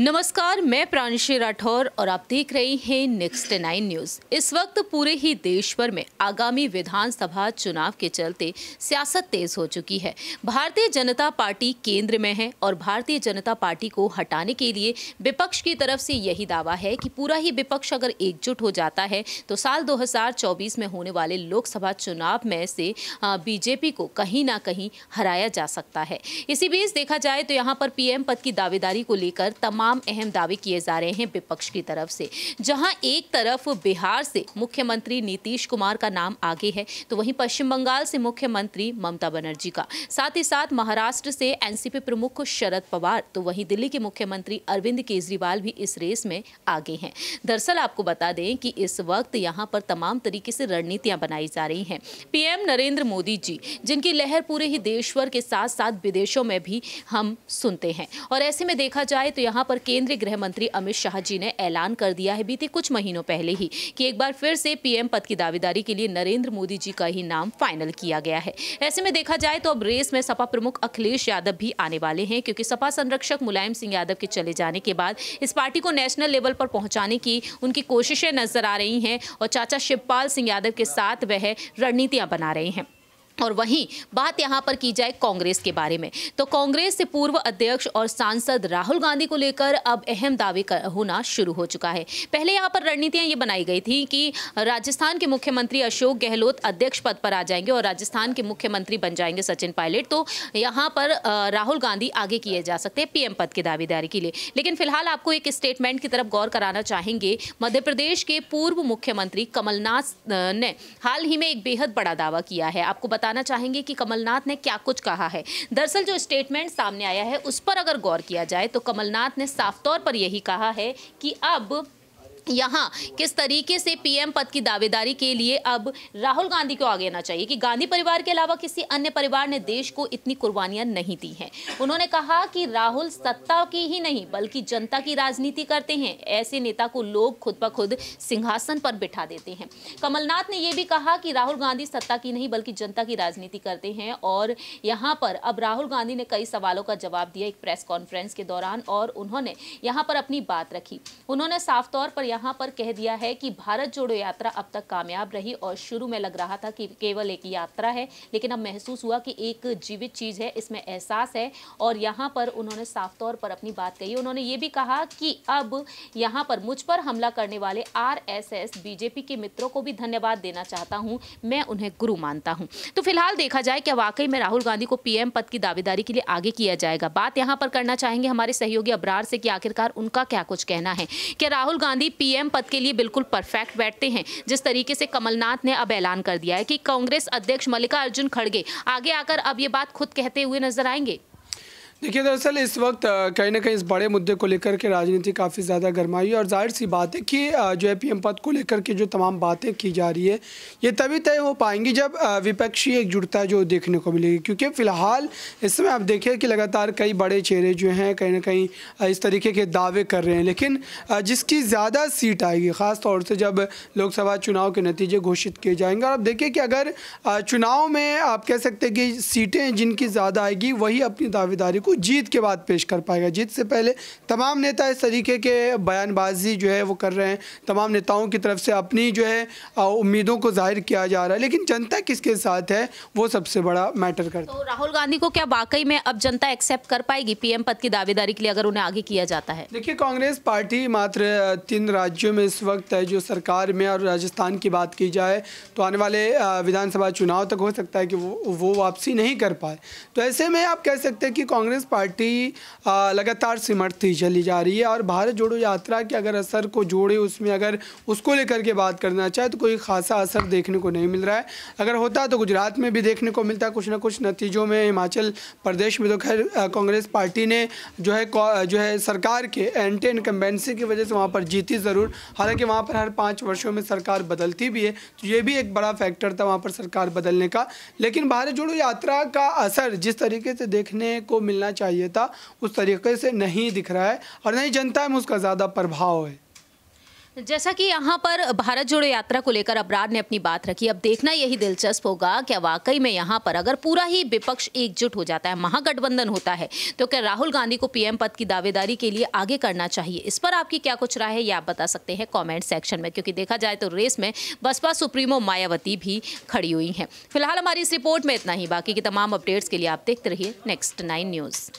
नमस्कार, मैं प्रांशी राठौर और आप देख रहे हैं नेक्स्ट 9 न्यूज। इस वक्त पूरे ही देश भर में आगामी विधानसभा चुनाव के चलते सियासत तेज हो चुकी है। भारतीय जनता पार्टी केंद्र में है और भारतीय जनता पार्टी को हटाने के लिए विपक्ष की तरफ से यही दावा है कि पूरा ही विपक्ष अगर एकजुट हो जाता है तो साल 2024 में होने वाले लोकसभा चुनाव में से बीजेपी को कहीं ना कहीं हराया जा सकता है। इसी बीच देखा जाए तो यहाँ पर पीएम पद की दावेदारी को लेकर तमाम अहम दावे किए जा रहे हैं विपक्ष की तरफ से। जहां एक तरफ बिहार से मुख्यमंत्री नीतीश कुमार का नाम आगे है तो वहीं पश्चिम बंगाल से मुख्यमंत्री ममता बनर्जी का, साथ ही साथ महाराष्ट्र से एनसीपी प्रमुख शरद पवार, तो वहीं दिल्ली के मुख्यमंत्री अरविंद केजरीवाल भी इस रेस में आगे हैं। दरअसल आपको बता दें कि इस वक्त यहां पर तमाम तरीके से रणनीतियां बनाई जा रही हैं। पीएम नरेंद्र मोदी जी, जिनकी लहर पूरे ही देशभर के साथ साथ विदेशों में भी हम सुनते हैं, और ऐसे में देखा जाए तो यहाँ पर केंद्रीय गृह मंत्री अमित शाह जी ने ऐलान कर दिया है बीते कुछ महीनों पहले ही कि एक बार फिर से पीएम पद की दावेदारी के लिए नरेंद्र मोदी जी का ही नाम फाइनल किया गया है। ऐसे में देखा जाए तो अब रेस में सपा प्रमुख अखिलेश यादव भी आने वाले हैं, क्योंकि सपा संरक्षक मुलायम सिंह यादव के चले जाने के बाद इस पार्टी को नेशनल लेवल पर पहुंचाने की उनकी कोशिशें नजर आ रही हैं और चाचा शिवपाल सिंह यादव के साथ वह रणनीतियां बना रहे हैं। और वहीं बात यहां पर की जाए कांग्रेस के बारे में, तो कांग्रेस से पूर्व अध्यक्ष और सांसद राहुल गांधी को लेकर अब अहम दावे होना शुरू हो चुका है। पहले यहां पर रणनीतियां ये बनाई गई थी कि राजस्थान के मुख्यमंत्री अशोक गहलोत अध्यक्ष पद पर आ जाएंगे और राजस्थान के मुख्यमंत्री बन जाएंगे सचिन पायलट, तो यहां पर राहुल गांधी आगे किए जा सकते हैं पीएम पद की दावेदारी के लिए। लेकिन फिलहाल आपको एक स्टेटमेंट की तरफ गौर कराना चाहेंगे। मध्य प्रदेश के पूर्व मुख्यमंत्री कमलनाथ ने हाल ही में एक बेहद बड़ा दावा किया है। आपको बताना चाहेंगे कि कमलनाथ ने क्या कुछ कहा है। दरअसल जो स्टेटमेंट सामने आया है उस पर अगर गौर किया जाए तो कमलनाथ ने साफ तौर पर यही कहा है कि अब यहाँ किस तरीके से पीएम पद की दावेदारी के लिए अब राहुल गांधी को आगे आना चाहिए कि गांधी परिवार के अलावा किसी अन्य परिवार ने देश को इतनी कुर्बानियां नहीं दी हैं। उन्होंने कहा कि राहुल सत्ता की ही नहीं बल्कि जनता की राजनीति करते हैं। ऐसे नेता को लोग खुद ब खुद सिंहासन पर बिठा देते हैं। कमलनाथ ने यह भी कहा कि राहुल गांधी सत्ता की नहीं बल्कि जनता की राजनीति करते हैं, और यहाँ पर अब राहुल गांधी ने कई सवालों का जवाब दिया एक प्रेस कॉन्फ्रेंस के दौरान, और उन्होंने यहाँ पर अपनी बात रखी। उन्होंने साफ तौर पर यहाँ पर कह दिया है कि भारत जोड़ो यात्रा अब तक कामयाब रही और शुरू में लग रहा था कि केवल एक यात्रा है, लेकिन अब महसूस हुआ कि एक जीवित चीज है, इसमें एहसास है। और यहाँ पर उन्होंने साफ तौर पर अपनी बात कही। उन्होंने ये भी कहा कि अब यहाँ पर मुझ पर हमला करने वाले आरएसएस बीजेपी के मित्रों को भी धन्यवाद देना चाहता हूँ, मैं उन्हें गुरु मानता हूँ। तो फिलहाल देखा जाए क्या वाकई में राहुल गांधी को पीएम पद की दावेदारी के लिए आगे किया जाएगा। बात यहाँ पर करना चाहेंगे हमारे सहयोगी अबरार से कि आखिरकार उनका क्या कुछ कहना है। क्या राहुल गांधी पीएम पद के लिए बिल्कुल परफेक्ट बैठते हैं, जिस तरीके से कमलनाथ ने अब ऐलान कर दिया है कि कांग्रेस अध्यक्ष मल्लिकार्जुन खड़गे आगे आकर अब ये बात खुद कहते हुए नजर आएंगे? देखिए, दरअसल इस वक्त कहीं ना कहीं इस बड़े मुद्दे को लेकर के राजनीति काफ़ी ज़्यादा गर्माई है, और जाहिर सी बात है कि जो है पीएम पद को लेकर के जो तमाम बातें की जा रही है ये तभी तय हो पाएंगी जब विपक्षी एकजुटता जो देखने को मिलेगी। क्योंकि फ़िलहाल इस समय आप देखिए कि लगातार कई बड़े चेहरे जो हैं कहीं ना कहीं इस तरीके के दावे कर रहे हैं, लेकिन जिसकी ज़्यादा सीट आएगी ख़ास तौर से जब लोकसभा चुनाव के नतीजे घोषित किए जाएंगे, और आप देखिए कि अगर चुनाव में आप कह सकते हैं कि सीटें जिनकी ज़्यादा आएगी वही अपनी दावेदारी को जीत के बाद पेश कर पाएगा। जीत से पहले तमाम नेता इस तरीके के बयानबाजी जो है वो कर रहे हैं, तमाम नेताओं की तरफ से अपनी जो है उम्मीदों को जाहिर किया जा रहा है, लेकिन जनता किसके साथ है वो सबसे बड़ा मैटर करता है। तो राहुल गांधी को क्या वाकई में अब जनता एक्सेप्ट कर पाएगी पीएम पद की दावेदारी के लिए अगर उन्हें आगे किया जाता है? देखिए, कांग्रेस पार्टी मात्र 3 राज्यों में इस वक्त है जो सरकार में, और राजस्थान की बात की जाए तो आने वाले विधानसभा चुनाव तक हो सकता है कि वो वापसी नहीं कर पाए। तो ऐसे में आप कह सकते हैं कि कांग्रेस पार्टी लगातार सिमटती चली जा रही है, और भारत जोड़ो यात्रा के अगर असर को जोड़े उसमें अगर उसको लेकर के बात करना चाहे तो कोई खासा असर देखने को नहीं मिल रहा है। अगर होता तो गुजरात में भी देखने को मिलता कुछ ना कुछ नतीजों में। हिमाचल प्रदेश में तो खैर कांग्रेस पार्टी ने जो है सरकार के एंटी इनकम्बेंसी की वजह से वहाँ पर जीती ज़रूर, हालांकि वहाँ पर हर 5 वर्षों में सरकार बदलती भी है, तो ये भी एक बड़ा फैक्टर था वहाँ पर सरकार बदलने का। लेकिन भारत जोड़ो यात्रा का असर जिस तरीके से देखने को मिलना चाहिए था उस तरीके से नहीं दिख रहा है, और नहीं जनता में उसका ज़्यादा प्रभाव है। जैसा कि यहाँ पर भारत जोड़ो यात्रा को लेकर अपराध ने अपनी बात रखी, अब देखना यही दिलचस्प होगा क्या वाकई में यहाँ पर अगर पूरा ही विपक्ष एकजुट हो जाता है, महागठबंधन होता है, तो क्या राहुल गांधी को पीएम पद की दावेदारी के लिए आगे करना चाहिए। इस पर आपकी क्या कुछ राय है, ये आप बता सकते हैं कॉमेंट सेक्शन में, क्योंकि देखा जाए तो रेस में बसपा सुप्रीमो मायावती भी खड़ी हुई हैं। फिलहाल हमारी इस रिपोर्ट में इतना ही। बाकी की तमाम अपडेट्स के लिए आप देखते रहिए Next 9 न्यूज़।